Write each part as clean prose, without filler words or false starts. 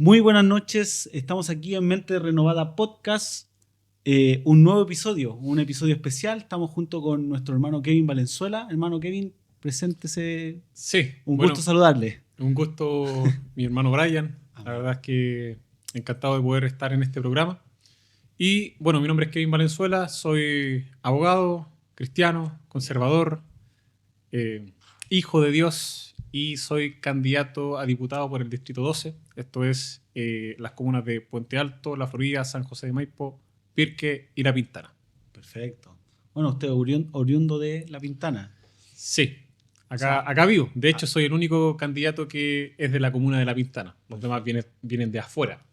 Muy buenas noches, estamos aquí en Mente Renovada Podcast, un nuevo episodio, un episodio especial. Estamos junto con nuestro hermano Kevin Valenzuela. Hermano Kevin, preséntese. Sí, Un gusto bueno, saludarle. un gusto, mi hermano Brian. La Amén. verdad es que encantado de poder estar en este programa. Y bueno, mi nombre es Kevin Valenzuela, soy abogado, cristiano, conservador, eh, hijo de Dios y soy candidato a diputado por el Distrito 12. Esto es las comunas de Puente Alto, La Florida, San José de Maipo, Pirque y La Pintana. Perfecto. Bueno, usted es oriundo de La Pintana. Sí, O sea, acá vivo. De hecho, soy el único candidato que es de la comuna de La Pintana. Los demás vienen de afuera.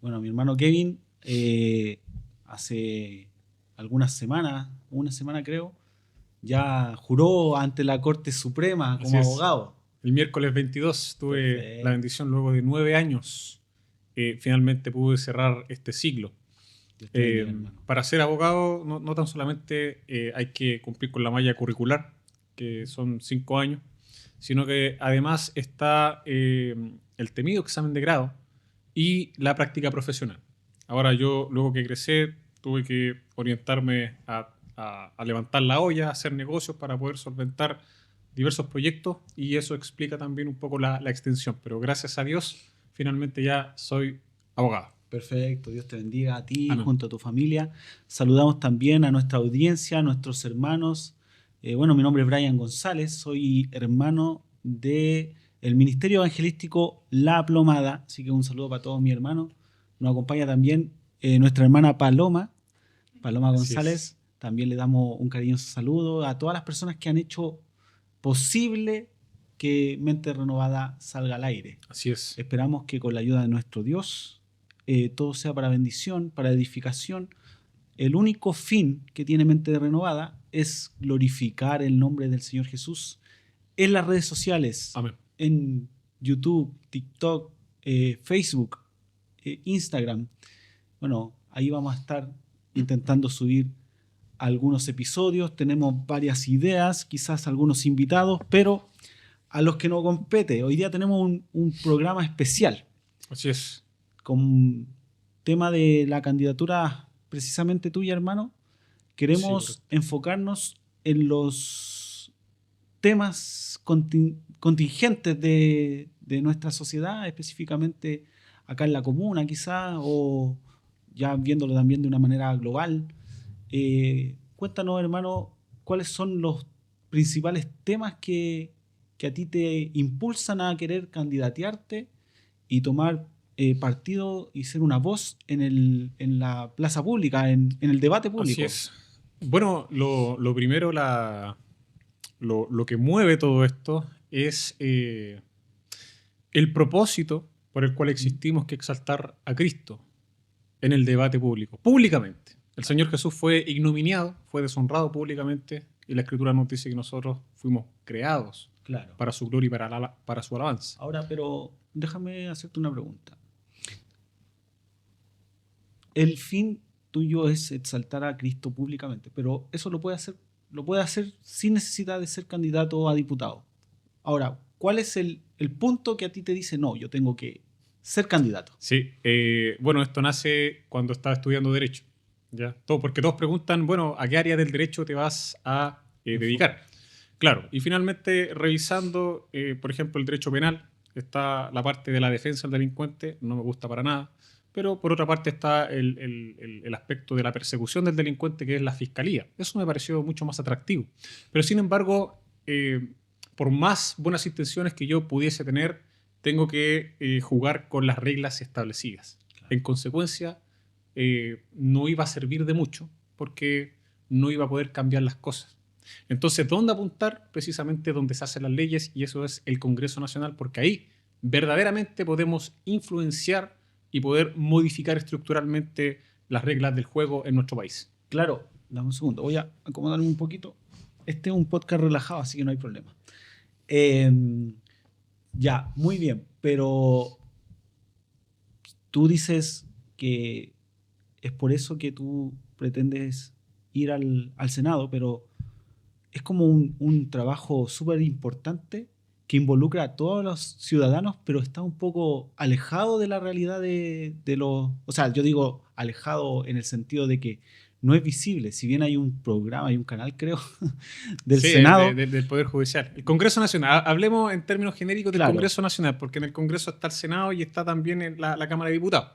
bueno, mi hermano Kevin hace algunas semanas, una semana creo, ya juró ante la Corte Suprema Así como es. abogado. El miércoles 22 tuve la Perfecto. bendición luego de 9 años. Finalmente pude cerrar este ciclo. Dios te bendiga, hermano. Para ser abogado no tan solamente hay que cumplir con la malla curricular, que son 5 años, sino que además está el temido examen de grado y la práctica profesional. Ahora yo, luego que egresé, tuve que orientarme a levantar la olla, a hacer negocios para poder solventar diversos proyectos y eso explica también un poco la extensión. Pero gracias a Dios, finalmente ya soy abogado. Perfecto, Dios te bendiga a ti Amén. junto a tu familia. Saludamos también a nuestra audiencia, a nuestros hermanos. Bueno, mi nombre es Brian González, soy hermano de el Ministerio Evangelístico La Plomada, así que un saludo para todos mis hermanos. Nos acompaña también nuestra hermana Paloma Así es. González. También le damos un cariñoso saludo a todas las personas que han hecho posible que Mente Renovada salga al aire. Así es. Esperamos que con la ayuda de nuestro Dios todo sea para bendición, para edificación. El único fin que tiene Mente Renovada es glorificar el nombre del Señor Jesús en las redes sociales, Amén. en YouTube, TikTok, Facebook, Instagram. Bueno, ahí vamos a estar intentando subir algunos episodios, tenemos varias ideas, quizás algunos invitados, pero a los que nos compete, hoy día tenemos un programa especial Así es. con tema de la candidatura precisamente tuya, hermano. Sí, Queremos correcto. enfocarnos en los temas contingentes de nuestra sociedad, específicamente acá en la comuna quizá, o ya viéndolo también de una manera global. Cuéntanos, hermano, cuáles son los principales temas que a ti te impulsan a querer candidatearte y tomar partido y ser una voz en la plaza pública, en el debate Así público. es. Bueno, lo primero, lo que mueve todo esto es el propósito por el cual existimos, que exaltar a Cristo en el debate público, públicamente. El Señor Jesús fue ignominiado, fue deshonrado públicamente y la Escritura nos dice que nosotros fuimos creados Claro. para su gloria y para su alabanza. Ahora, pero déjame hacerte una pregunta. El fin tuyo es exaltar a Cristo públicamente, pero eso lo puede hacer sin necesidad de ser candidato a diputado. Ahora, ¿cuál es el punto que a ti te dice, no, yo tengo que ser candidato? Sí, bueno, esto nace cuando estaba estudiando Derecho. ¿Ya? Porque todos preguntan, bueno, ¿a qué área del derecho te vas a dedicar? Claro, y finalmente revisando, por ejemplo, el derecho penal, está la parte de la defensa del delincuente, no me gusta para nada, pero por otra parte está el aspecto de la persecución del delincuente, que es la fiscalía. Eso me pareció mucho más atractivo. Pero sin embargo, por más buenas intenciones que yo pudiese tener, tengo que jugar con las reglas establecidas. Claro. En consecuencia, no iba a servir de mucho porque no iba a poder cambiar las cosas. Entonces, ¿dónde apuntar? Precisamente donde se hacen las leyes, y eso es el Congreso Nacional, porque ahí verdaderamente podemos influenciar y poder modificar estructuralmente las reglas del juego en nuestro país. Claro, dame un segundo, voy a acomodarme un poquito. Este es un podcast relajado, así que no hay problema. Eh, ya, muy bien, pero tú dices que es por eso que tú pretendes ir al Senado, pero es como un trabajo súper importante que involucra a todos los ciudadanos, pero está un poco alejado de la realidad de los... O sea, yo digo alejado en el sentido de que no es visible. Si bien hay un programa, hay un canal, creo, del Sí, Senado. del Poder Judicial. El Congreso Nacional. Hablemos en términos genéricos del Claro. Congreso Nacional, porque en el Congreso está el Senado y está también en la Cámara de Diputados.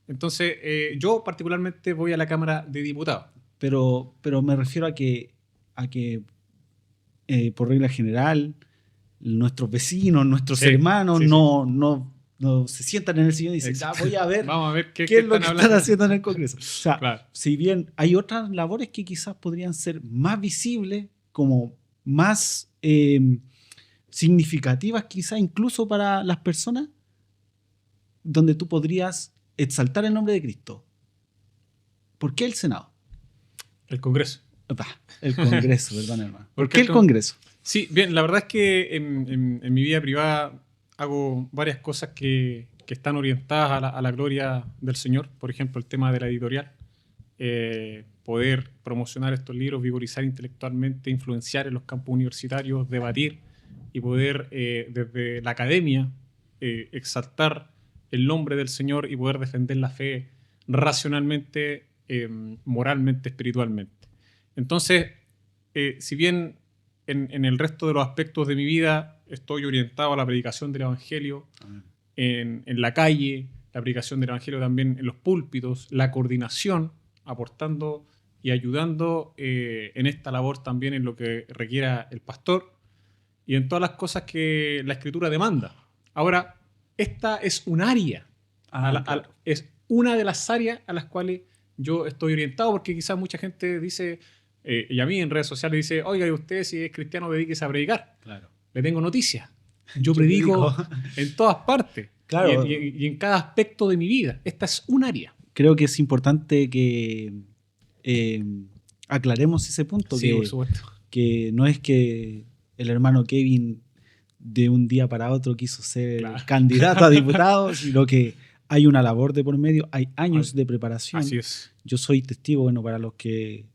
Entonces, yo particularmente voy a la Cámara de Diputados. Pero me refiero a que por regla general, nuestros vecinos, nuestros Sí, hermanos sí, sí. no se sientan en el sillón y dicen, ya voy a ver Vamos a ver qué qué es lo que están están hablando. haciendo en el Congreso. O sea, Claro. si bien hay otras labores que quizás podrían ser más visibles, como más significativas quizás incluso para las personas, donde tú podrías exaltar el nombre de Cristo. ¿Por qué el Senado? El Congreso. El Congreso, perdón, hermano. ¿Por ¿Por qué qué el Congreso? Sí, bien, la verdad es que en mi vida privada hago varias cosas que están orientadas a la gloria del Señor. Por ejemplo, el tema de la editorial. Poder promocionar estos libros, vigorizar intelectualmente, influenciar en los campos universitarios, debatir y poder desde la academia exaltar el nombre del Señor y poder defender la fe racionalmente, moralmente, espiritualmente. Entonces, si bien en el resto de los aspectos de mi vida estoy orientado a la predicación del Evangelio en la calle, la predicación del Evangelio también en los púlpitos, la coordinación, aportando y ayudando en esta labor también en lo que requiera el pastor y en todas las cosas que la Escritura demanda. Ahora, esta es un área, Claro. es una de las áreas a las cuales yo estoy orientado, porque quizás mucha gente dice, y a mí en redes sociales dice, oiga, y usted si es cristiano dedíquese a predicar. Claro. Le tengo noticias. Yo predico en todas partes. Claro. Y en cada aspecto de mi vida. Esta es un área. Creo que es importante que aclaremos ese punto, Sí, por supuesto. que no es que el hermano Kevin de un día para otro quiso ser candidato a diputado, sino que hay una labor de por medio, hay años de preparación. Así es. Yo soy testigo, bueno, para los que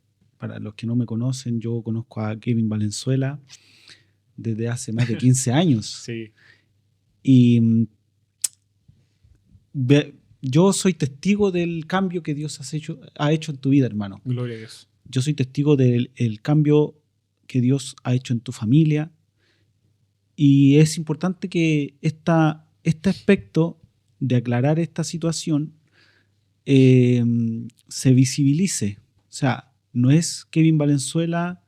no me conocen, yo conozco a Kevin Valenzuela desde hace más de 15 años. Sí. Y yo soy testigo del cambio que Dios ha hecho en tu vida, hermano. Gloria a Dios. Yo soy testigo del cambio que Dios ha hecho en tu familia. Y es importante que este aspecto de aclarar esta situación se visibilice. O sea, no es Kevin Valenzuela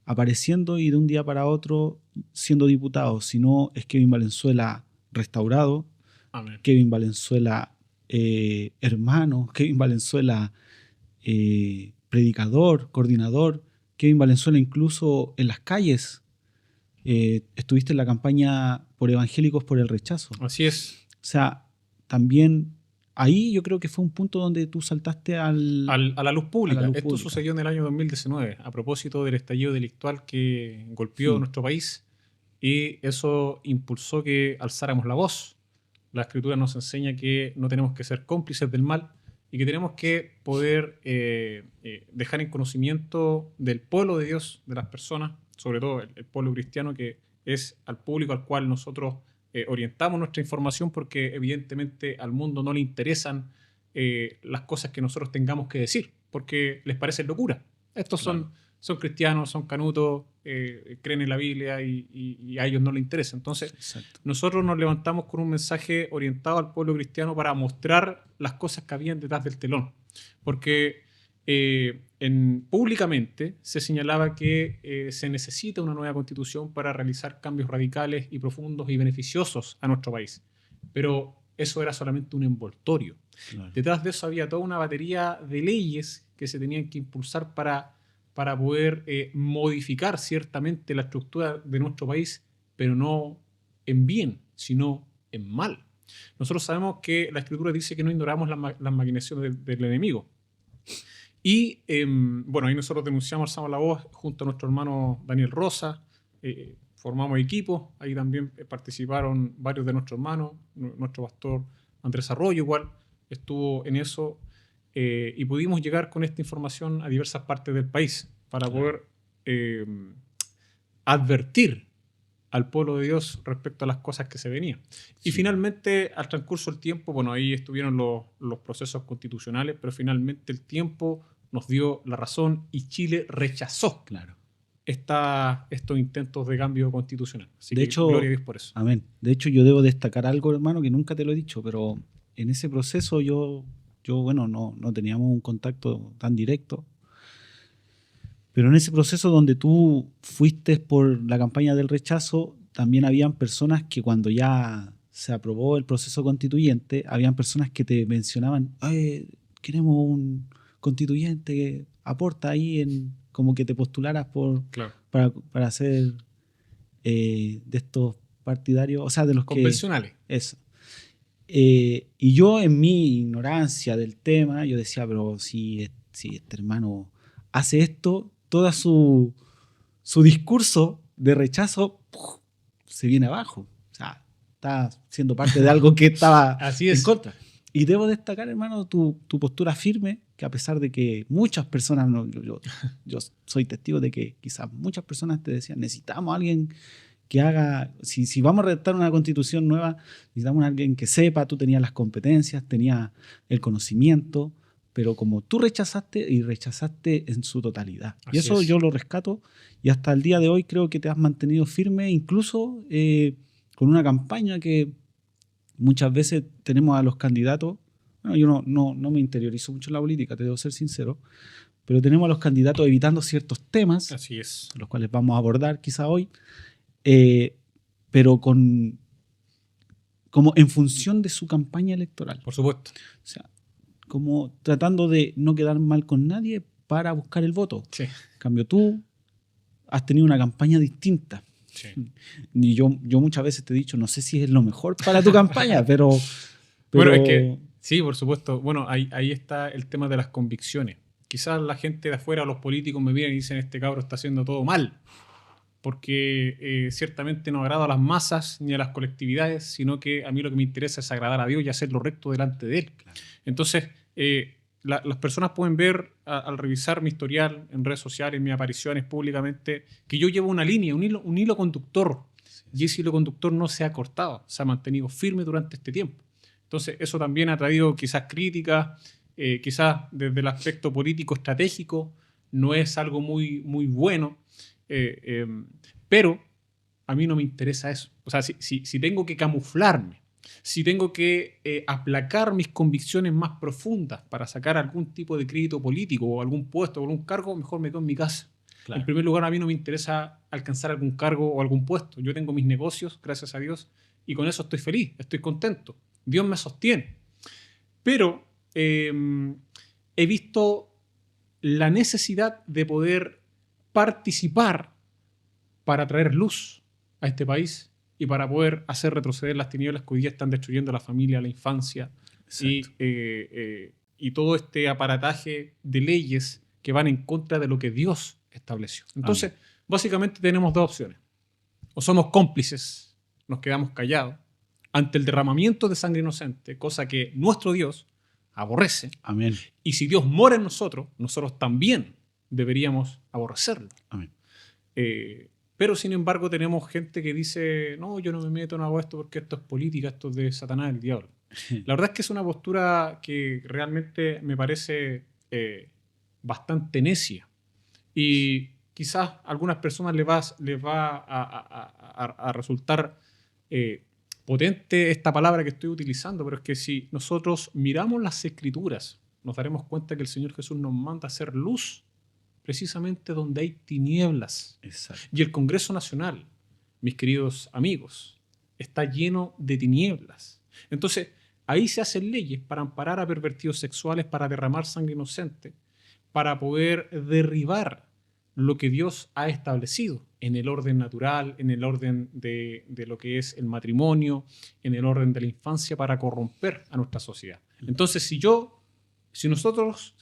apareciendo y de un día para otro siendo diputado, sino es Kevin Valenzuela restaurado, Amén. Kevin Valenzuela hermano, Kevin Valenzuela predicador, coordinador, Kevin Valenzuela incluso en las calles. Estuviste en la campaña por Evangélicos por el Rechazo. Así es. O sea, también ahí yo creo que fue un punto donde tú saltaste a la luz pública. Esto pública. sucedió en el año 2019, a propósito del estallido delictual que golpeó nuestro país, y eso impulsó que alzáramos la voz. La Escritura nos enseña que no tenemos que ser cómplices del mal y que tenemos que poder dejar en conocimiento del pueblo de Dios, de las personas, sobre todo el pueblo cristiano, que es al público al cual nosotros orientamos nuestra información, porque evidentemente al mundo no le interesan las cosas que nosotros tengamos que decir, porque les parece locura. Estos son cristianos, son canutos, creen en la Biblia y a ellos no les interesa. Entonces, nosotros nos levantamos con un mensaje orientado al pueblo cristiano para mostrar las cosas que habían detrás del telón. Porque públicamente se señalaba que se necesita una nueva constitución para realizar cambios radicales y profundos y beneficiosos a nuestro país. Pero eso era solamente un envoltorio. Claro. Detrás de eso había toda una batería de leyes que se tenían que impulsar para poder modificar ciertamente la estructura de nuestro país, pero no en bien, sino en mal. Nosotros sabemos que la Escritura dice que no ignoramos las maquinaciones del enemigo. Y bueno, ahí nosotros denunciamos, alzamos la voz junto a nuestro hermano Daniel Rosa, formamos equipos, ahí también participaron varios de nuestros hermanos, nuestro pastor Andrés Arroyo igual estuvo en eso, y pudimos llegar con esta información a diversas partes del país para poder advertir al pueblo de Dios respecto a las cosas que se venían. Y Sí. finalmente, al transcurso del tiempo, bueno, ahí estuvieron los procesos constitucionales, pero finalmente el tiempo nos dio la razón y Chile rechazó Claro. estos intentos de cambio constitucional. Así De que hecho, gloria a Dios por eso. amén. De hecho, yo debo destacar algo, hermano, que nunca te lo he dicho, pero en ese proceso bueno, no teníamos un contacto tan directo. Pero en ese proceso donde tú fuiste por la campaña del rechazo, también habían personas que cuando ya se aprobó el proceso constituyente, habían personas que te mencionaban, "Ay, queremos un constituyente que aporta ahí como que te postularas Claro. para ser de estos partidarios, o sea, de los que... Convencionales. Eso. Y yo en mi ignorancia del tema, yo decía, pero si este hermano hace esto, todo su discurso de rechazo ¡puf!, se viene abajo. O sea, está siendo parte de algo que estaba Así en es. contra. Y debo destacar, hermano, tu postura firme, que a pesar de que muchas personas, yo soy testigo de que quizás muchas personas te decían, necesitamos a alguien que haga, si vamos a redactar una constitución nueva, necesitamos a alguien que sepa, tú tenías las competencias, tenías el conocimiento, pero como tú rechazaste en su totalidad. Y Así eso es. yo lo rescato y hasta el día de hoy creo que te has mantenido firme, incluso con una campaña que muchas veces tenemos a los candidatos. Bueno, yo no me interiorizo mucho en la política, te debo ser sincero, pero tenemos a los candidatos evitando ciertos temas, Así es. los cuales vamos a abordar quizá hoy, pero como en función de su campaña electoral. Por supuesto. O sea, como tratando de no quedar mal con nadie para buscar el voto. Sí. En cambio, tú has tenido una campaña distinta. Sí. Y yo muchas veces te he dicho, no sé si es lo mejor para tu campaña, pero... Bueno, es que sí, por supuesto. Bueno, ahí está el tema de las convicciones. Quizás la gente de afuera, los políticos me miran y dicen, este cabro está haciendo todo mal, porque ciertamente no agrada a las masas ni a las colectividades, sino que a mí lo que me interesa es agradar a Dios y hacer lo recto delante de Él. Claro. Entonces, las personas pueden ver al revisar mi historial en redes sociales, mis apariciones públicamente, que yo llevo una línea, un hilo conductor, y ese hilo conductor no se ha cortado, se ha mantenido firme durante este tiempo. Entonces, eso también ha traído quizás críticas, quizás desde el aspecto político estratégico, no es algo muy, muy bueno, pero a mí no me interesa eso. O sea, si tengo que camuflarme, si tengo que aplacar mis convicciones más profundas para sacar algún tipo de crédito político o algún puesto o algún cargo, mejor me quedo en mi casa. Claro. En primer lugar, a mí no me interesa alcanzar algún cargo o algún puesto. Yo tengo mis negocios, gracias a Dios, y con eso estoy feliz, estoy contento. Dios me sostiene. Pero he visto la necesidad de poder participar para traer luz a este país y para poder hacer retroceder las tinieblas que hoy día están destruyendo la familia, la infancia y todo este aparataje de leyes que van en contra de lo que Dios estableció. Entonces, básicamente tenemos dos opciones. O somos cómplices, nos quedamos callados ante el derramamiento de sangre inocente, cosa que nuestro Dios aborrece. Amén. Y si Dios mora en nosotros, nosotros también deberíamos aborrecerlo. Amén. Pero sin embargo tenemos gente que dice, no, yo no me meto, no hago esto porque esto es política, esto es de Satanás, el diablo. La verdad es que es una postura que realmente me parece bastante necia. Y quizás a algunas personas les va a resultar potente esta palabra que estoy utilizando, pero es que si nosotros miramos las Escrituras, nos daremos cuenta que el Señor Jesús nos manda a hacer luz precisamente donde hay tinieblas. Exacto. Y el Congreso Nacional, mis queridos amigos, está lleno de tinieblas. Entonces, ahí se hacen leyes para amparar a pervertidos sexuales, para derramar sangre inocente, para poder derribar lo que Dios ha establecido en el orden natural, en el orden de lo que es el matrimonio, en el orden de la infancia, para corromper a nuestra sociedad. Entonces, si nosotros,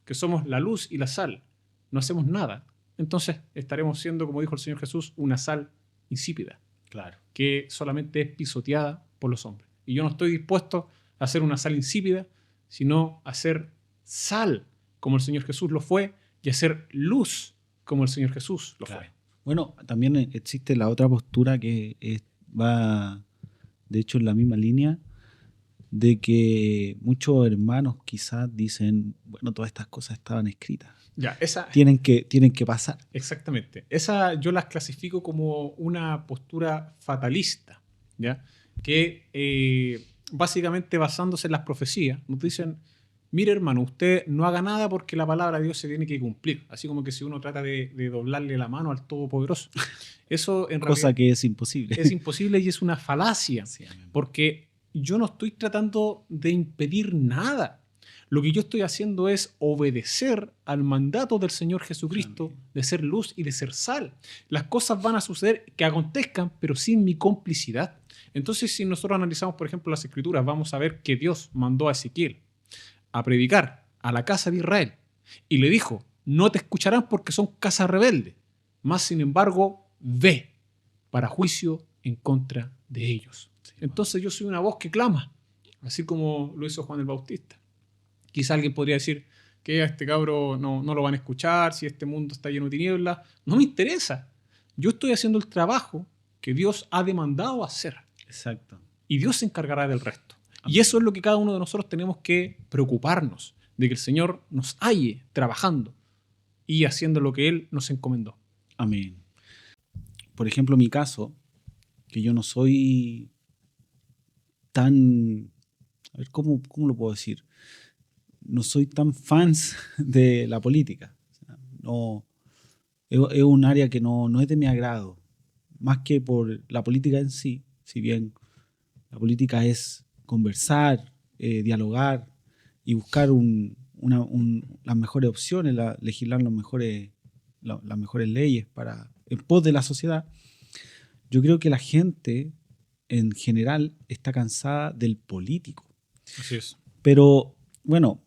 que somos la luz y la sal, no hacemos nada, entonces estaremos siendo, como dijo el Señor Jesús, una sal insípida. Claro. Que solamente es pisoteada por los hombres. Y yo no estoy dispuesto a hacer una sal insípida, sino a hacer sal como el Señor Jesús lo fue y a hacer luz como el Señor Jesús lo fue. Bueno, también existe la otra postura que va, de hecho, en la misma línea, de que muchos hermanos quizás dicen, bueno, todas estas cosas estaban escritas, Ya, esa, tienen que pasar. exactamente. Esa yo las clasifico como una postura fatalista, ¿ya? Que básicamente basándose en las profecías, nos dicen, mire hermano, usted no haga nada porque la palabra de Dios se tiene que cumplir. Así como que si uno trata de doblarle la mano al Todopoderoso. Eso en Cosa realidad que es imposible. es imposible y es una falacia, Sí, amén. porque yo no estoy tratando de impedir nada. Lo que yo estoy haciendo es obedecer al mandato del Señor Jesucristo Amén. de ser luz y de ser sal. Las cosas van a suceder, que acontezcan, pero sin mi complicidad. Entonces, si nosotros analizamos, por ejemplo, las Escrituras, vamos a ver que Dios mandó a Ezequiel a predicar a la casa de Israel y le dijo, no te escucharán porque son casa rebelde, mas sin embargo, ve para juicio en contra de ellos. Entonces yo soy una voz que clama, así como lo hizo Juan el Bautista. Quizá alguien podría decir que a este cabro no lo van a escuchar, si este mundo está lleno de tinieblas. No me interesa. Yo estoy haciendo el trabajo que Dios ha demandado hacer Exacto. y Dios se encargará del resto. Y Amén. eso es lo que cada uno de nosotros tenemos que preocuparnos, de que el Señor nos halle trabajando y haciendo lo que Él nos encomendó. Amén. Por ejemplo, mi caso, que yo no soy tan, a ver, ¿cómo lo puedo decir? No soy tan fans de la política. O sea, no, es un área que no es de mi agrado, más que por la política en sí, si bien la política es conversar, dialogar y buscar las mejores opciones, legislar las mejores leyes en pos de la sociedad. Yo creo que la gente en general está cansada del político. Así es. Pero bueno,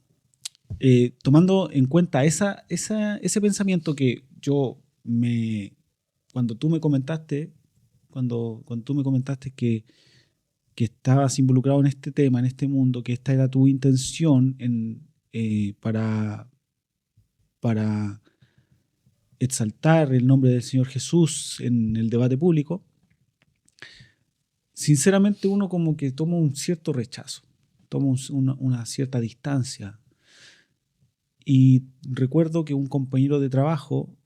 tomando en cuenta ese pensamiento que cuando tú me comentaste, cuando tú me comentaste que estabas involucrado en este tema, en este mundo, que esta era tu intención para exaltar el nombre del Señor Jesús en el debate público, sinceramente uno como que toma un cierto rechazo, toma una cierta distancia. Y recuerdo que un compañero de trabajo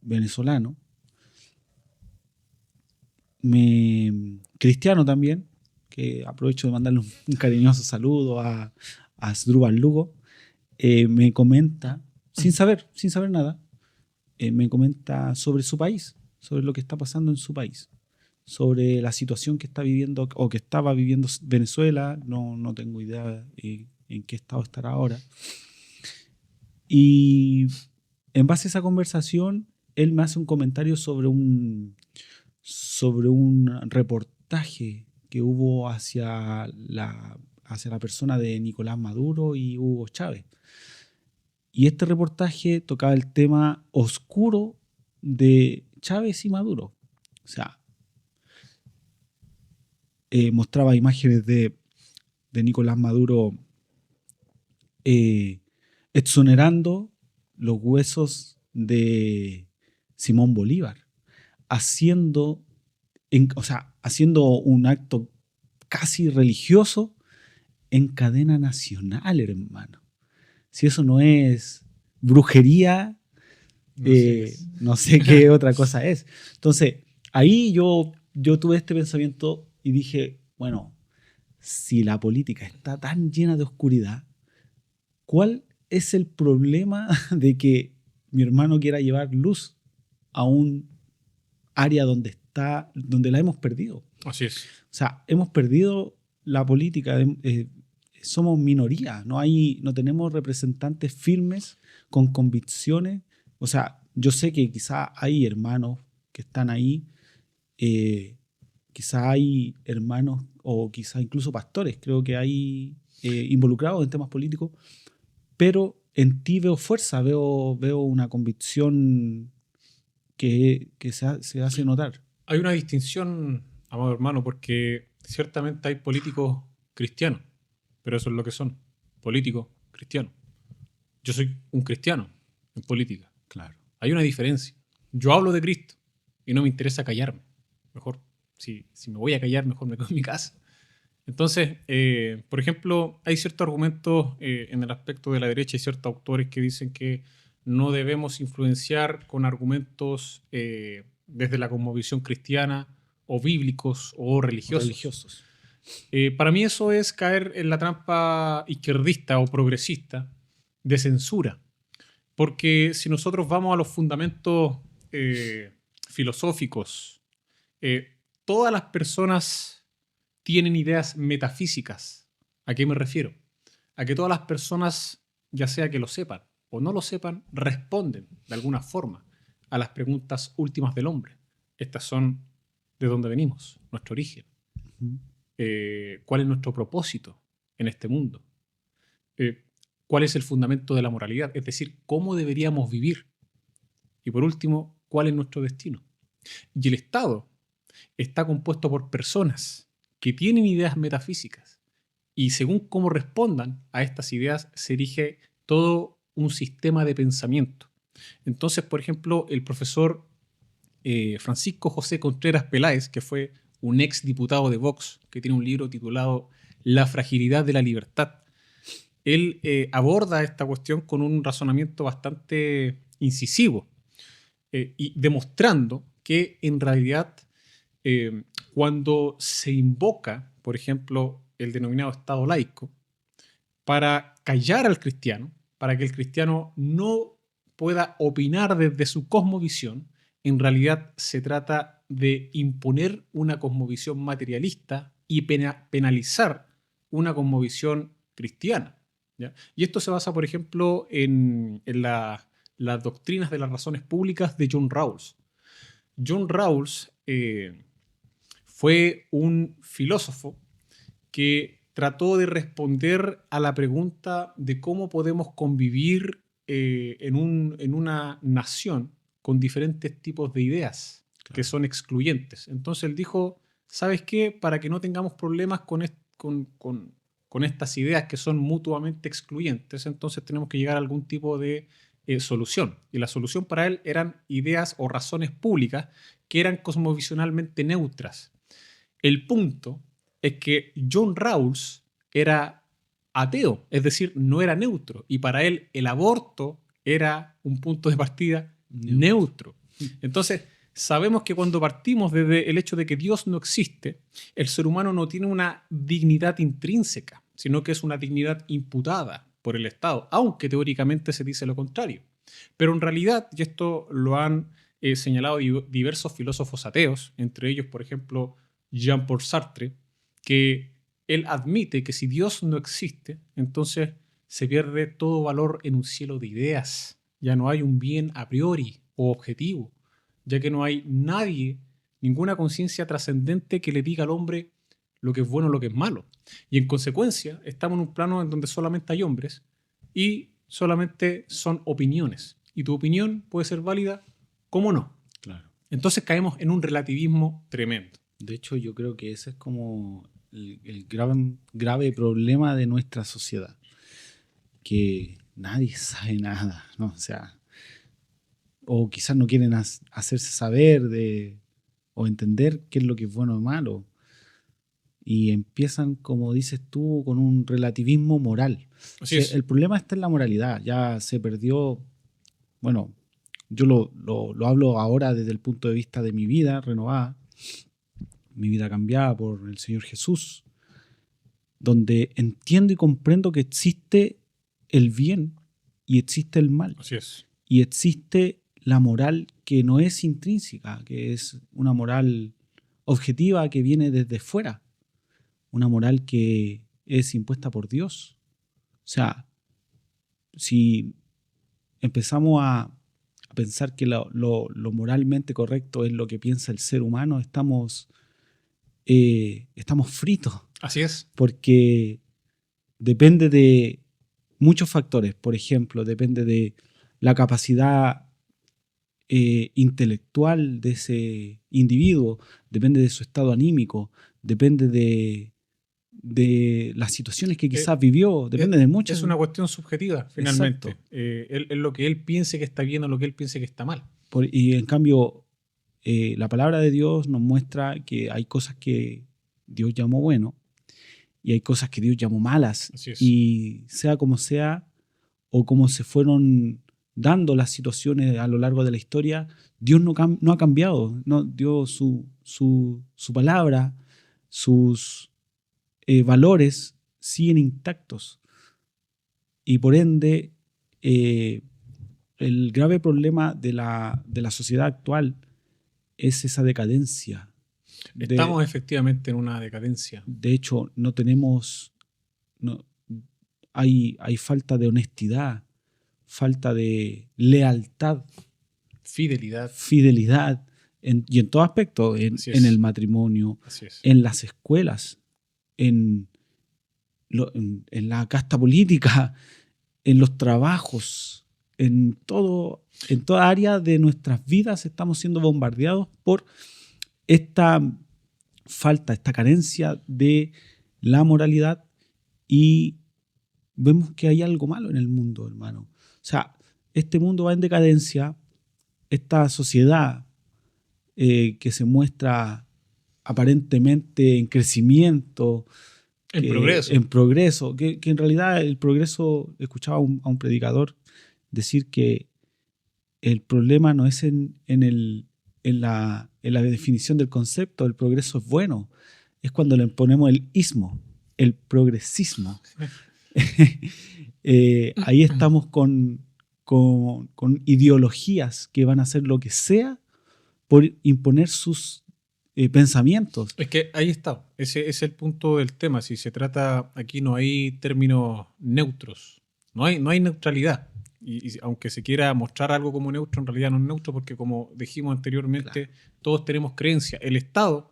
venezolano, cristiano también, que aprovecho de mandarle un cariñoso saludo a Asdrúbal Lugo, me comenta, sin saber nada, me comenta sobre su país, sobre lo que está pasando en su país, sobre la situación que está viviendo o que estaba viviendo Venezuela, no tengo idea en qué estado estará ahora. Y en base a esa conversación, él me hace un comentario sobre un reportaje que hubo hacia la persona de Nicolás Maduro y Hugo Chávez. Y este reportaje tocaba el tema oscuro de Chávez y Maduro. O sea, mostraba imágenes de Nicolás Maduro exonerando los huesos de Simón Bolívar, haciendo, haciendo un acto casi religioso en cadena nacional, hermano. Si eso no es brujería, no sé qué otra cosa es. Entonces, ahí yo tuve este pensamiento y dije, bueno, si la política está tan llena de oscuridad, ¿cuál es el problema de que mi hermano quiera llevar luz a un área donde la hemos perdido? Así es. O sea, hemos perdido la política, somos minoría, no tenemos representantes firmes con convicciones. O sea, yo sé que quizá hay hermanos que están ahí, quizá hay hermanos o quizá incluso pastores, creo que hay involucrados en temas políticos, pero en ti veo fuerza, veo una convicción que se hace notar. Hay una distinción, amado hermano, porque ciertamente hay políticos cristianos, pero eso es lo que son, políticos cristianos. Yo soy un cristiano en política. Claro. Hay una diferencia. Yo hablo de Cristo y no me interesa callarme. Mejor, si me voy a callar, mejor me quedo en mi casa. Entonces, por ejemplo, hay ciertos argumentos en el aspecto de la derecha y ciertos autores que dicen que no debemos influenciar con argumentos desde la cosmovisión cristiana o bíblicos o religiosos. Para mí eso es caer en la trampa izquierdista o progresista de censura. Porque si nosotros vamos a los fundamentos filosóficos, todas las personas tienen ideas metafísicas. ¿A qué me refiero? A que todas las personas, ya sea que lo sepan o no lo sepan, responden de alguna forma a las preguntas últimas del hombre. Estas son de dónde venimos, nuestro origen. ¿Cuál es nuestro propósito en este mundo? ¿Cuál es el fundamento de la moralidad? Es decir, ¿cómo deberíamos vivir? Y por último, ¿cuál es nuestro destino? Y el Estado está compuesto por personas que tienen ideas metafísicas y según cómo respondan a estas ideas se erige todo un sistema de pensamiento. Entonces, por ejemplo, el profesor Francisco José Contreras Peláez, que fue un ex diputado de Vox, que tiene un libro titulado La fragilidad de la libertad, él aborda esta cuestión con un razonamiento bastante incisivo y demostrando que en realidad cuando se invoca, por ejemplo, el denominado Estado laico, para callar al cristiano, para que el cristiano no pueda opinar desde su cosmovisión, en realidad se trata de imponer una cosmovisión materialista y penalizar una cosmovisión cristiana, ¿ya? Y esto se basa, por ejemplo, en las doctrinas de las razones públicas de John Rawls. John Rawls fue un filósofo que trató de responder a la pregunta de cómo podemos convivir en una nación con diferentes tipos de ideas que son excluyentes. Entonces él dijo, ¿sabes qué? Para que no tengamos problemas con estas ideas que son mutuamente excluyentes, entonces tenemos que llegar a algún tipo de solución. Y la solución para él eran ideas o razones públicas que eran cosmovisionalmente neutras. El punto es que John Rawls era ateo, es decir, no era neutro. Y para él el aborto era un punto de partida neutro. Entonces, sabemos que cuando partimos desde el hecho de que Dios no existe, el ser humano no tiene una dignidad intrínseca, sino que es una dignidad imputada por el Estado, aunque teóricamente se dice lo contrario. Pero en realidad, y esto lo han señalado diversos filósofos ateos, entre ellos, por ejemplo, Jean-Paul Sartre, que él admite que si Dios no existe, entonces se pierde todo valor en un cielo de ideas. Ya no hay un bien a priori o objetivo, ya que no hay nadie, ninguna conciencia trascendente que le diga al hombre lo que es bueno o lo que es malo. Y en consecuencia, estamos en un plano en donde solamente hay hombres y solamente son opiniones. Y tu opinión puede ser válida como no. Claro. Entonces caemos en un relativismo tremendo. De hecho, yo creo que ese es como el grave problema de nuestra sociedad. Que nadie sabe nada, ¿no? O sea, o quizás no quieren hacerse saber o entender qué es lo que es bueno o malo. Y empiezan, como dices tú, con un relativismo moral. Así es. El problema está en la moralidad. Ya se perdió, bueno, yo lo hablo ahora desde el punto de vista de mi vida renovada, mi vida cambiada por el Señor Jesús, donde entiendo y comprendo que existe el bien y existe el mal. Así es. Y existe la moral que no es intrínseca, que es una moral objetiva que viene desde fuera. Una moral que es impuesta por Dios. O sea, si empezamos a pensar que lo moralmente correcto es lo que piensa el ser humano, estamos fritos. Así es. Porque depende de muchos factores. Por ejemplo, depende de la capacidad intelectual de ese individuo, depende de su estado anímico, depende de de las situaciones que quizás vivió, depende de muchas. Es una cuestión subjetiva, finalmente. Exacto. Es lo que él piense que está bien o lo que él piense que está mal. Y en cambio, la palabra de Dios nos muestra que hay cosas que Dios llamó bueno y hay cosas que Dios llamó malas. Así es. Y sea como sea, o como se fueron dando las situaciones a lo largo de la historia, Dios no ha cambiado. No, Dios, su palabra, sus valores siguen intactos. Y por ende, el grave problema de la sociedad actual es esa decadencia. Estamos efectivamente en una decadencia. De hecho, no tenemos... No, hay falta de honestidad, falta de lealtad, fidelidad, y en todo aspecto, en el matrimonio, en las escuelas, en la casta política, en los trabajos, en toda área de nuestras vidas estamos siendo bombardeados por esta falta, esta carencia de la moralidad, y vemos que hay algo malo en el mundo, hermano. O sea, este mundo va en decadencia, esta sociedad que se muestra aparentemente en crecimiento, en progreso, que en realidad el progreso, escuchaba a un predicador decir que el problema no es en la definición del concepto. El progreso es bueno, es cuando le ponemos el ismo, el progresismo. Ahí estamos con ideologías que van a hacer lo que sea por imponer sus pensamientos. Es que ahí está, ese es el punto del tema. Si se trata, aquí no hay términos neutros, no hay neutralidad. Y aunque se quiera mostrar algo como neutro, en realidad no es neutro, porque como dijimos anteriormente, todos tenemos creencias. El Estado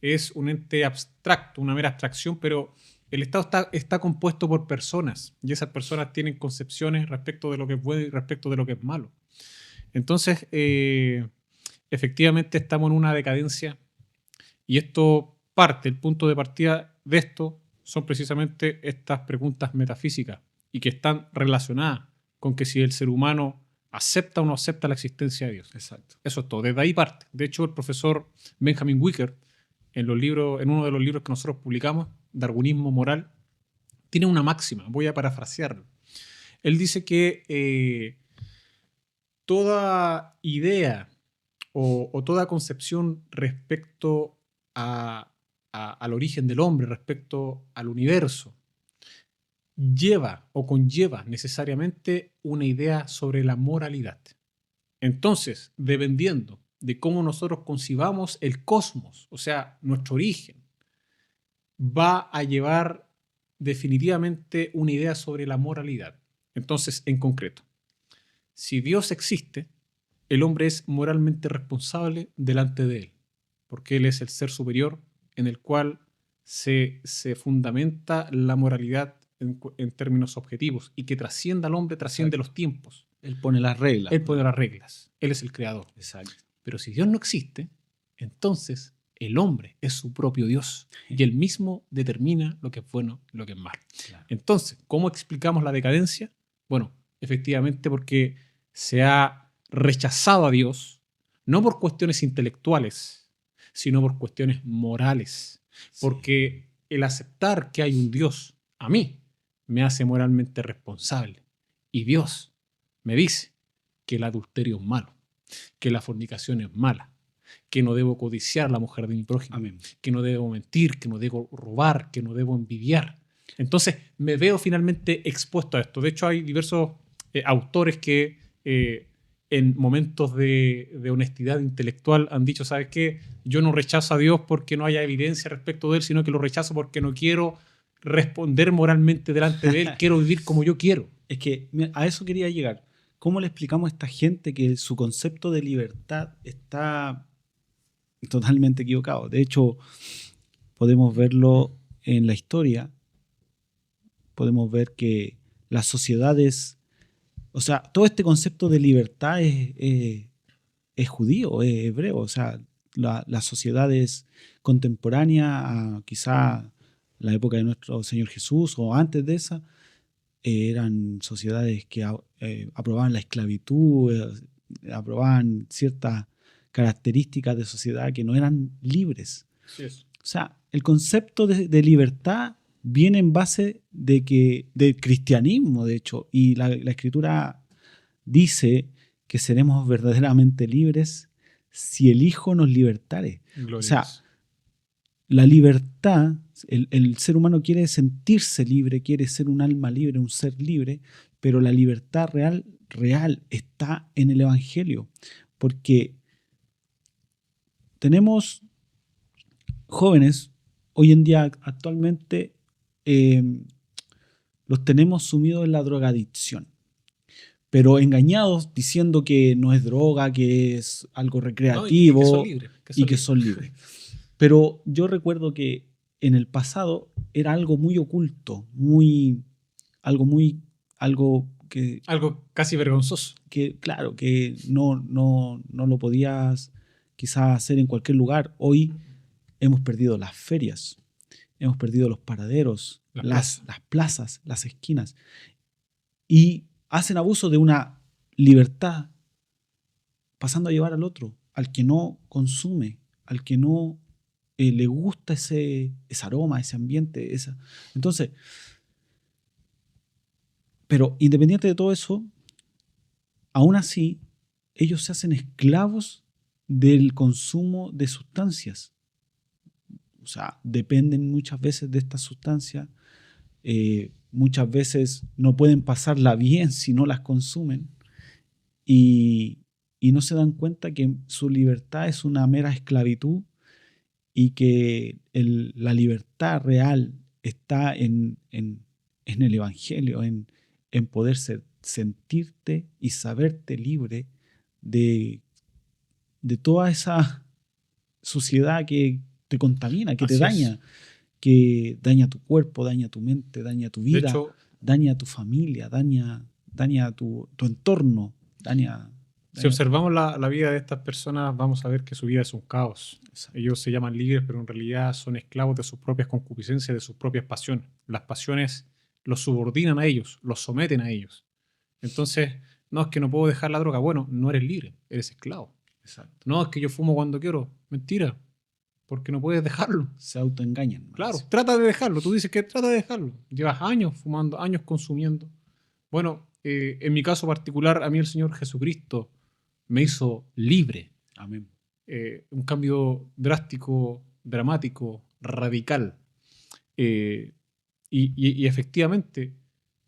es un ente abstracto, una mera abstracción, pero el Estado está compuesto por personas, y esas personas tienen concepciones respecto de lo que es bueno y respecto de lo que es malo. Entonces, efectivamente estamos en una decadencia, y esto el punto de partida de esto son precisamente estas preguntas metafísicas, y que están relacionadas con que si el ser humano acepta o no acepta la existencia de Dios. Exacto. Eso es todo, desde ahí parte. De hecho, el profesor Benjamin Wicker, en uno de los libros que nosotros publicamos, Darwinismo Moral, tiene una máxima, voy a parafrasearlo. Él dice que toda idea o toda concepción respecto al origen del hombre, respecto al universo, lleva o conlleva necesariamente una idea sobre la moralidad. Entonces, dependiendo de cómo nosotros concibamos el cosmos, o sea, nuestro origen, va a llevar definitivamente una idea sobre la moralidad. Entonces, en concreto, si Dios existe, el hombre es moralmente responsable delante de él, porque él es el ser superior en el cual se fundamenta la moralidad en términos objetivos, y que trasciende al hombre, trasciende los tiempos. Él pone las reglas. Él pone las reglas. Él es el creador. Exacto. Pero si Dios no existe, entonces el hombre es su propio Dios, y él mismo determina lo que es bueno y lo que es malo. Claro. Entonces, ¿cómo explicamos la decadencia? Bueno, efectivamente porque se ha rechazado a Dios, no por cuestiones intelectuales, sino por cuestiones morales. Sí. Porque el aceptar que hay un Dios, a mí, me hace moralmente responsable. Y Dios me dice que el adulterio es malo, que la fornicación es mala, que no debo codiciar a la mujer de mi prójimo, amén, que no debo mentir, que no debo robar, que no debo envidiar. Entonces me veo finalmente expuesto a esto. De hecho, hay diversos autores que en momentos de honestidad intelectual han dicho, ¿sabes qué? Yo no rechazo a Dios porque no haya evidencia respecto de él, sino que lo rechazo porque no quiero responder moralmente delante de él, quiero vivir como yo quiero. Es que a eso quería llegar. ¿Cómo le explicamos a esta gente que su concepto de libertad está totalmente equivocado? De hecho, podemos verlo en la historia. Podemos ver que las sociedades, o sea, todo este concepto de libertad es judío, es hebreo. O sea, las sociedades contemporáneas, quizá la época de nuestro Señor Jesús o antes de esa, eran sociedades que aprobaban la esclavitud, aprobaban ciertas características de sociedad que no eran libres. Así es. O sea, el concepto de libertad viene en base del cristianismo, de hecho, y la Escritura dice que seremos verdaderamente libres si el Hijo nos libertare. Gloria O sea, a Dios. la libertad, el ser humano quiere sentirse libre, quiere ser un alma libre, un ser libre, pero la libertad real está en el Evangelio, porque tenemos jóvenes, hoy en día actualmente, los tenemos sumidos en la drogadicción, pero engañados diciendo que no es droga, que es algo recreativo, No, y que son libres. y que son libres. Pero yo recuerdo que en el pasado era algo muy oculto, algo Algo casi vergonzoso. que claro, que no lo podías quizás hacer en cualquier lugar. Hoy hemos perdido las ferias, hemos perdido los paraderos, las plazas, las esquinas, y hacen abuso de una libertad pasando a llevar al otro, al que no consume, al que no le gusta ese aroma, ese ambiente. Entonces, pero independiente de todo eso, aún así, ellos se hacen esclavos del consumo de sustancias. O sea, dependen muchas veces de estas sustancias. Muchas veces no pueden pasarla bien si no las consumen. Y no se dan cuenta que su libertad es una mera esclavitud y que la libertad real está en el Evangelio, en poder sentirte y saberte libre de toda esa suciedad que te contamina, que te Así daña, es. que daña tu cuerpo, daña tu mente, daña tu De vida, hecho, daña tu familia, daña tu entorno, si observamos la vida de estas personas, vamos a ver que su vida es un caos. Exacto. Ellos se llaman libres, pero en realidad son esclavos de sus propias concupiscencias, de sus propias pasiones. Las pasiones los subordinan a ellos, los someten a ellos. Entonces, no es que no puedo dejar la droga. Bueno, no eres libre, eres esclavo. Exacto. No es que yo fumo cuando quiero. Mentira, porque no puedes dejarlo. Se autoengañan. Claro, trata de dejarlo. Tú dices que trata de dejarlo. Llevas años fumando, años consumiendo. Bueno, en mi caso particular, a mí el Señor Jesucristo me hizo libre. Amén. Un cambio drástico, dramático, radical. Y efectivamente,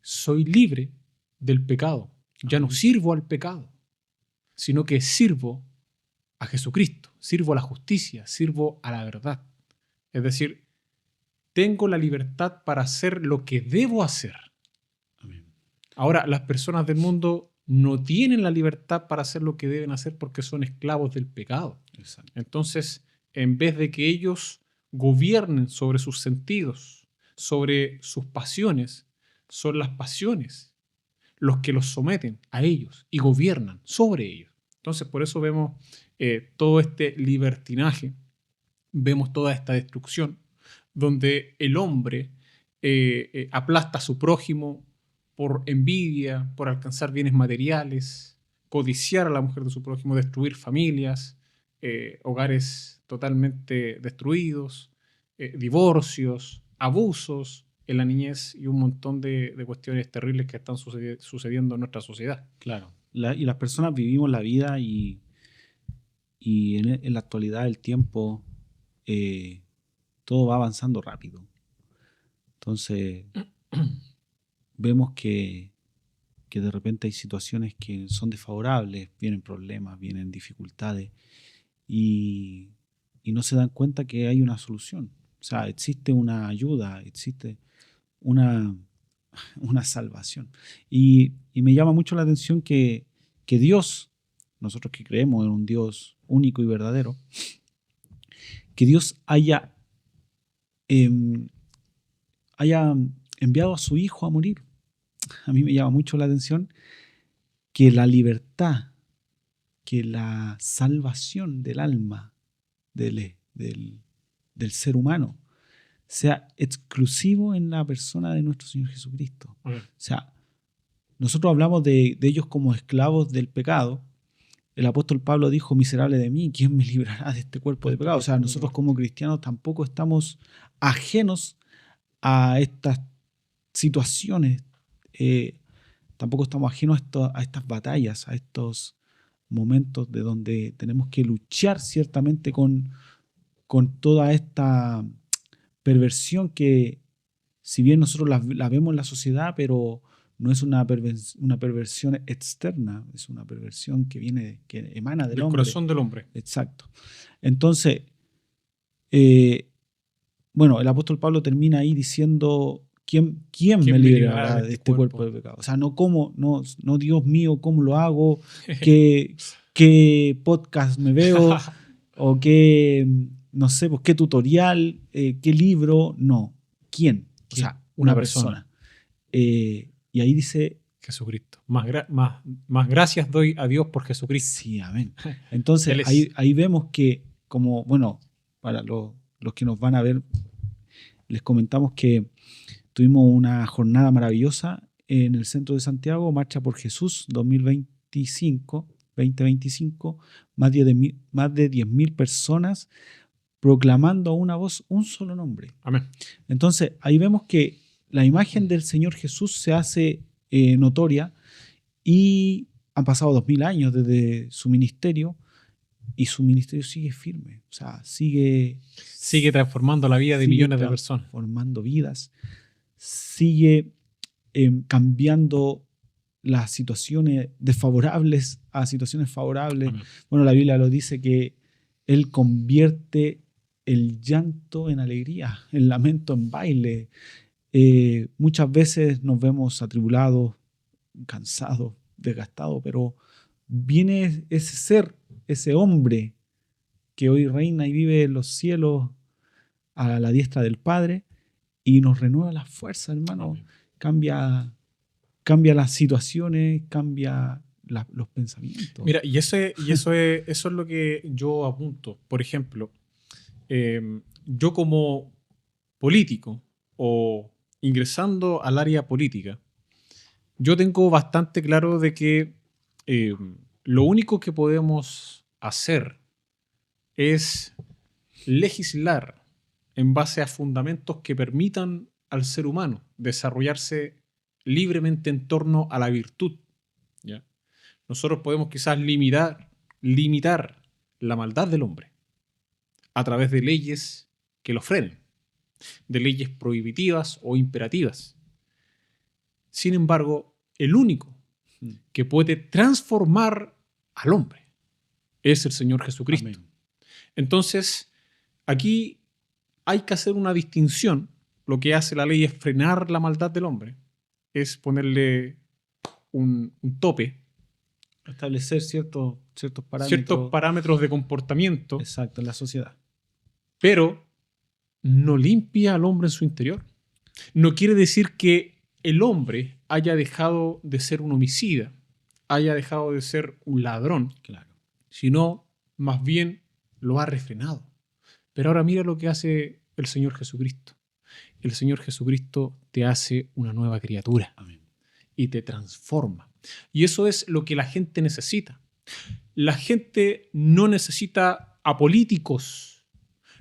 soy libre del pecado. Ya no sirvo al pecado, sino que sirvo a Jesucristo, sirvo a la justicia, sirvo a la verdad. Es decir, tengo la libertad para hacer lo que debo hacer. Amén. Ahora, las personas del mundo no tienen la libertad para hacer lo que deben hacer porque son esclavos del pecado. Exacto. Entonces, en vez de que ellos gobiernen sobre sus sentidos, sobre sus pasiones, son las pasiones los que los someten a ellos y gobiernan sobre ellos. Entonces, por eso vemos todo este libertinaje, vemos toda esta destrucción, donde el hombre aplasta a su prójimo por envidia, por alcanzar bienes materiales, codiciar a la mujer de su prójimo, destruir familias, hogares totalmente destruidos, divorcios, abusos en la niñez y un montón de cuestiones terribles que están sucediendo en nuestra sociedad. Claro. Y las personas vivimos la vida y en la actualidad el tiempo todo va avanzando rápido. Entonces vemos que de repente hay situaciones que son desfavorables, vienen problemas, vienen dificultades y no se dan cuenta que hay una solución. O sea, existe una ayuda, existe una salvación. Y me llama mucho la atención que Dios, nosotros que creemos en un Dios único y verdadero, que Dios haya enviado a su Hijo a morir. A mí me llama mucho la atención que la libertad, que la salvación del alma del ser humano sea exclusivo en la persona de nuestro Señor Jesucristo. O sea, nosotros hablamos de ellos como esclavos del pecado. El apóstol Pablo dijo, miserable de mí, ¿quién me librará de este cuerpo de pecado? O sea, nosotros como cristianos tampoco estamos ajenos a estas situaciones, tampoco estamos ajenos a estas batallas, a estos momentos de donde tenemos que luchar ciertamente con toda esta perversión que, si bien nosotros la vemos en la sociedad, pero no es una perversión externa, es una perversión que viene, que emana del hombre. Corazón del hombre. Exacto. Entonces, bueno, el apóstol Pablo termina ahí diciendo, ¿quién me librará de este cuerpo de pecado? O sea, no Dios mío, ¿cómo lo hago? ¿Qué podcast me veo? ¿O qué, no sé, pues qué tutorial? ¿Qué libro? No. ¿Quién? O sea, una persona. Y ahí dice... Jesucristo. Más gracias doy a Dios por Jesucristo. Sí, amén. Entonces, ahí vemos que, como, bueno, para los que nos van a ver, les comentamos que tuvimos una jornada maravillosa en el centro de Santiago, Marcha por Jesús 2025, más de 10.000 personas proclamando a una voz un solo nombre. Amén. Entonces, ahí vemos que la imagen del Señor Jesús se hace notoria y han pasado 2000 años desde su ministerio y su ministerio sigue firme. O sea, sigue transformando la vida de millones de personas. Transformando vidas. Sigue cambiando las situaciones desfavorables a situaciones favorables. Amén. Bueno, la Biblia lo dice que Él convierte el llanto en alegría, el lamento en baile. Muchas veces nos vemos atribulados, cansados, desgastados, pero viene ese ser, ese hombre que hoy reina y vive en los cielos a la diestra del Padre y nos renueva las fuerzas, hermano. Cambia las situaciones, cambia los pensamientos. Mira, y eso es lo que yo apunto. Por ejemplo, yo como político o ingresando al área política, yo tengo bastante claro de que lo único que podemos hacer es legislar en base a fundamentos que permitan al ser humano desarrollarse libremente en torno a la virtud. ¿Ya? Nosotros podemos quizás limitar la maldad del hombre a través de leyes que lo frenen, de leyes prohibitivas o imperativas. Sin embargo, el único que puede transformar al hombre es el Señor Jesucristo. Amén. Entonces, aquí hay que hacer una distinción. Lo que hace la ley es frenar la maldad del hombre, es ponerle un tope. Establecer ciertos parámetros de comportamiento. Exacto, en la sociedad. Pero no limpia al hombre en su interior. No quiere decir que el hombre haya dejado de ser un homicida, haya dejado de ser un ladrón, claro, sino más bien lo ha refrenado. Pero ahora mira lo que hace el Señor Jesucristo. El Señor Jesucristo te hace una nueva criatura. Amén. Y te transforma. Y eso es lo que la gente necesita. La gente no necesita a políticos,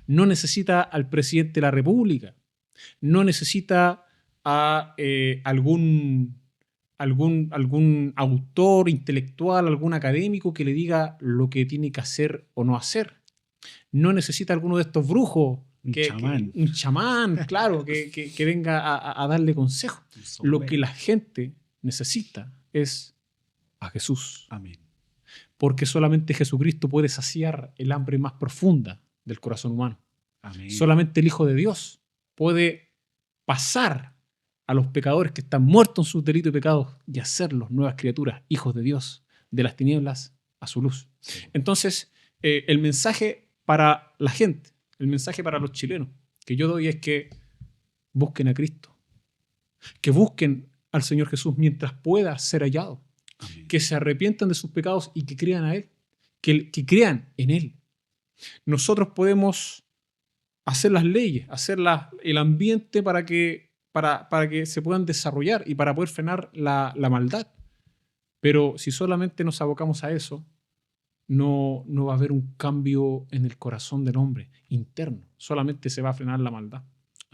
no necesita al presidente de la República, no necesita a algún autor intelectual, algún académico que le diga lo que tiene que hacer o no hacer. No necesita alguno de estos brujos, un chamán, claro, que venga a darle consejo. Lo que la gente necesita es a Jesús. Amén. Porque solamente Jesucristo puede saciar el hambre más profunda del corazón humano. Amén. Solamente el Hijo de Dios puede pasar a los pecadores que están muertos en sus delitos y pecados y hacerlos nuevas criaturas, hijos de Dios, de las tinieblas a su luz. Sí. Entonces, el mensaje para la gente, el mensaje para los chilenos que yo doy es que busquen a Cristo, que busquen al Señor Jesús mientras pueda ser hallado. Amén. Que se arrepientan de sus pecados y que crean a Él, que crean en Él. Nosotros podemos hacer las leyes, hacer el ambiente para que se puedan desarrollar y para poder frenar la maldad. Pero si solamente nos abocamos a eso, no va a haber un cambio en el corazón del hombre interno. Solamente se va a frenar la maldad.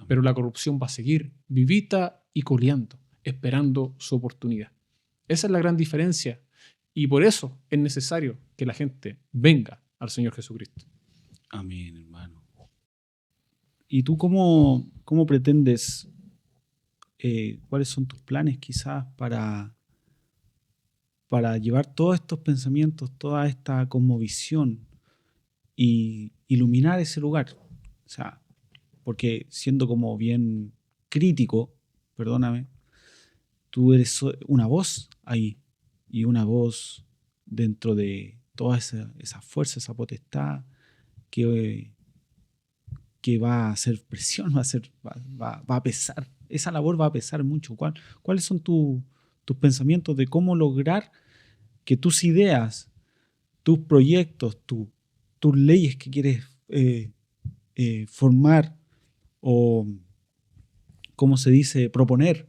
Pero la corrupción va a seguir vivita y coleando, esperando su oportunidad. Esa es la gran diferencia. Y por eso es necesario que la gente venga al Señor Jesucristo. Amén, hermano. ¿Y tú cómo pretendes, cuáles son tus planes quizás para llevar todos estos pensamientos, toda esta cosmovisión y iluminar ese lugar? O sea, porque siendo como bien crítico, perdóname, tú eres una voz ahí y una voz dentro de toda esa fuerza, esa potestad que va a hacer presión, va a pesar. Esa labor va a pesar mucho. ¿Cuáles son tus pensamientos de cómo lograr que tus ideas, tus proyectos, tus leyes que quieres formar o, ¿cómo se dice?, proponer,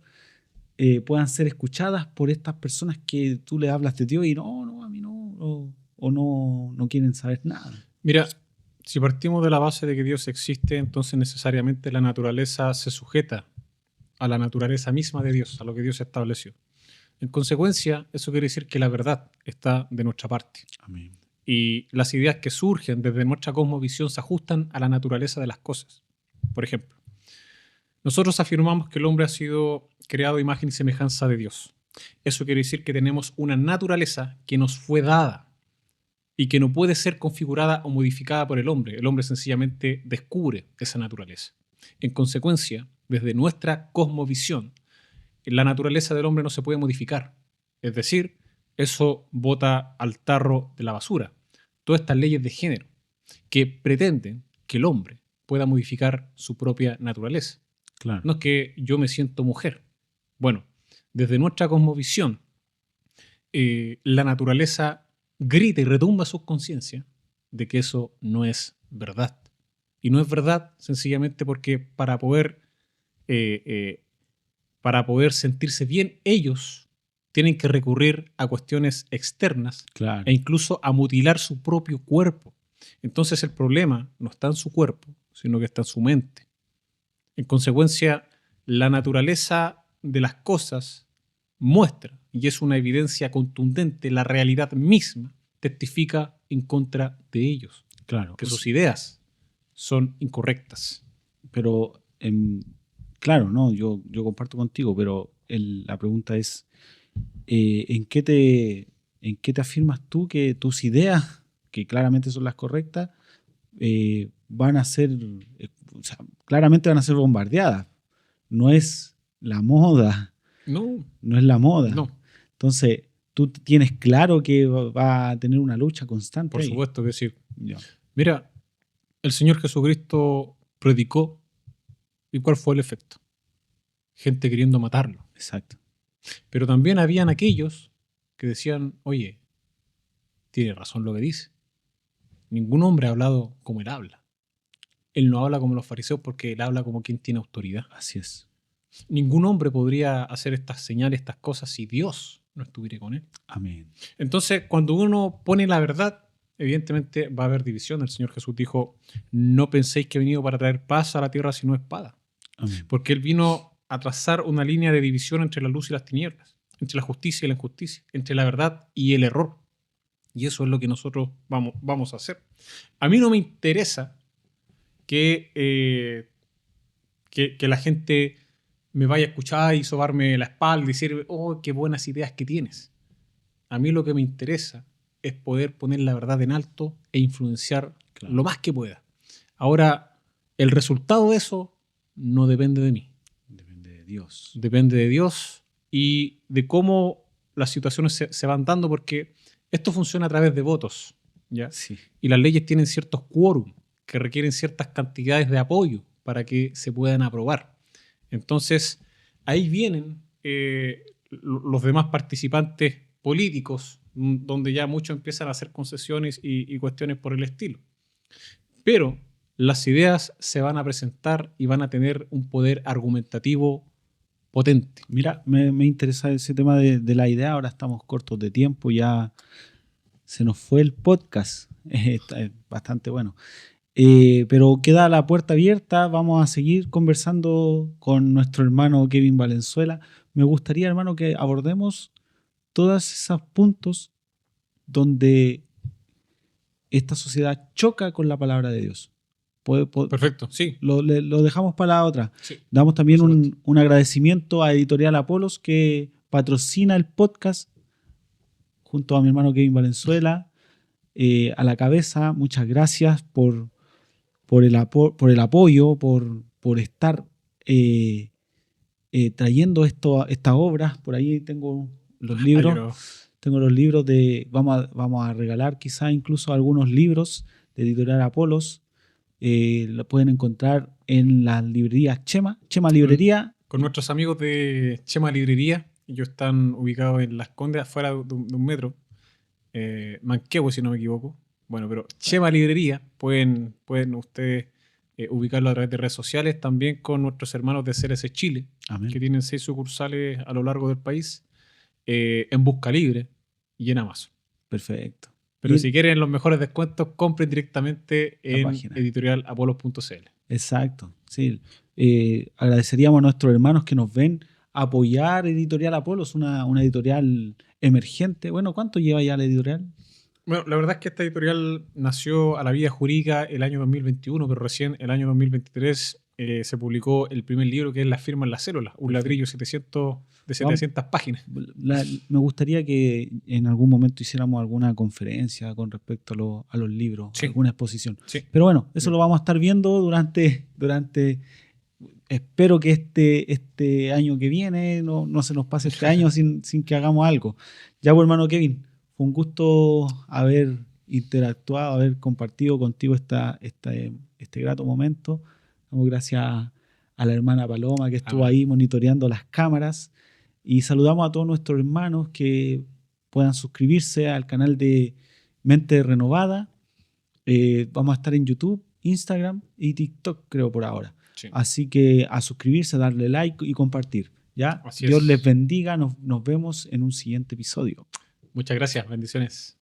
puedan ser escuchadas por estas personas que tú le hablas de Dios y no, a mí no, o no quieren saber nada? Mira, si partimos de la base de que Dios existe, entonces necesariamente la naturaleza se sujeta a la naturaleza misma de Dios, a lo que Dios estableció. En consecuencia, eso quiere decir que la verdad está de nuestra parte. Amén. Y las ideas que surgen desde nuestra cosmovisión se ajustan a la naturaleza de las cosas. Por ejemplo, nosotros afirmamos que el hombre ha sido creado a imagen y semejanza de Dios. Eso quiere decir que tenemos una naturaleza que nos fue dada y que no puede ser configurada o modificada por el hombre. El hombre sencillamente descubre esa naturaleza. En consecuencia, desde nuestra cosmovisión, la naturaleza del hombre no se puede modificar. Es decir, eso bota al tarro de la basura. Todas estas leyes de género que pretenden que el hombre pueda modificar su propia naturaleza. Claro. No es que yo me siento mujer. Bueno, desde nuestra cosmovisión, la naturaleza grita y retumba su conciencia de que eso no es verdad. Y no es verdad sencillamente porque para poder sentirse bien, ellos tienen que recurrir a cuestiones externas, Claro. e incluso a mutilar su propio cuerpo. Entonces el problema no está en su cuerpo, sino que está en su mente. En consecuencia, la naturaleza de las cosas muestra, y es una evidencia contundente, la realidad misma testifica en contra de ellos. Claro. Que sus ideas son incorrectas. Pero, claro, no, yo comparto contigo, pero la pregunta es, ¿en qué te afirmas tú que tus ideas, que claramente son las correctas, van a ser, o sea, claramente van a ser bombardeadas? No es la moda. No es la moda. No. Entonces, tú tienes claro que va a tener una lucha constante. Por ahí. supuesto que sí. Ya. Mira, el Señor Jesucristo predicó, ¿y cuál fue el efecto? Gente queriendo matarlo. Exacto. Pero también habían aquellos que decían, oye, tiene razón lo que dice. Ningún hombre ha hablado como él habla. Él no habla como los fariseos porque él habla como quien tiene autoridad. Así es. Ningún hombre podría hacer estas señales, estas cosas, si Dios no estuviera con él. Amén. Entonces, cuando uno pone la verdad, evidentemente va a haber división. El Señor Jesús dijo, no penséis que he venido para traer paz a la tierra sino espada. Amén. Porque Él vino a trazar una línea de división entre la luz y las tinieblas, entre la justicia y la injusticia, entre la verdad y el error. Y eso es lo que nosotros vamos a hacer. A mí no me interesa que la gente me vaya a escuchar y sobarme la espalda y decir, oh, qué buenas ideas que tienes. A mí lo que me interesa es poder poner la verdad en alto e influenciar lo más que pueda. Ahora, el resultado de eso no depende de mí. Depende de Dios. Depende de Dios y de cómo las situaciones se van dando, porque esto funciona a través de votos, ¿ya? Sí. Y las leyes tienen ciertos quórum que requieren ciertas cantidades de apoyo para que se puedan aprobar. Entonces, ahí vienen los demás participantes políticos, donde ya muchos empiezan a hacer concesiones y cuestiones por el estilo. Pero las ideas se van a presentar y van a tener un poder argumentativo potente. Mira, me interesa ese tema de la idea. Ahora estamos cortos de tiempo, ya se nos fue el podcast. Es bastante bueno. Pero queda la puerta abierta. Vamos a seguir conversando con nuestro hermano Kevin Valenzuela. Me gustaría, hermano, que abordemos todos esos puntos donde esta sociedad choca con la palabra de Dios. Perfecto, sí. Lo dejamos para la otra. Sí, Damos también por supuesto. un agradecimiento a Editorial Apolos que patrocina el podcast junto a mi hermano Kevin Valenzuela. A la cabeza, muchas gracias por el apoyo, por estar trayendo estas obras. Por ahí tengo los libros. Pero Tengo los libros vamos a regalar quizá incluso algunos libros de Editorial Apolos. Lo pueden encontrar en las librerías Chema Librería. con nuestros amigos de Chema Librería, ellos están ubicados en Las Condes, afuera de un metro, Manquehue, si no me equivoco. Bueno, pero Chema Librería pueden ustedes ubicarlo a través de redes sociales, también con nuestros hermanos de CLC Chile, Amén. que tienen 6 sucursales a lo largo del país, en Busca Libre y en Amazon. Perfecto. Pero Y- si quieren los mejores descuentos, compren directamente La en página. editorialapolos.cl. Exacto, sí. Agradeceríamos a nuestros hermanos que nos ven apoyar Editorial Apolos, una editorial emergente. Bueno, ¿cuánto lleva ya la editorial? Bueno, la verdad es que esta editorial nació a la vida jurídica el año 2021, pero recién el año 2023 se publicó el primer libro, que es La firma en la célula, un ladrillo de 700 páginas. Me gustaría que en algún momento hiciéramos alguna conferencia con respecto a los libros, Sí. alguna exposición. Sí. Pero bueno, eso lo vamos a estar viendo durante espero que este año que viene no se nos pase este año sin que hagamos algo. Ya, pues, hermano Kevin, fue un gusto haber interactuado, haber compartido contigo este grato momento. Damos gracias a la hermana Paloma que estuvo Amén. ahí monitoreando las cámaras. Y saludamos a todos nuestros hermanos que puedan suscribirse al canal de Mente Renovada. Vamos a estar en YouTube, Instagram y TikTok, creo, por ahora. Sí. Así que a suscribirse, darle like y compartir. ¿Ya? Así Dios es. les bendiga. Nos vemos en un siguiente episodio. Muchas gracias, bendiciones.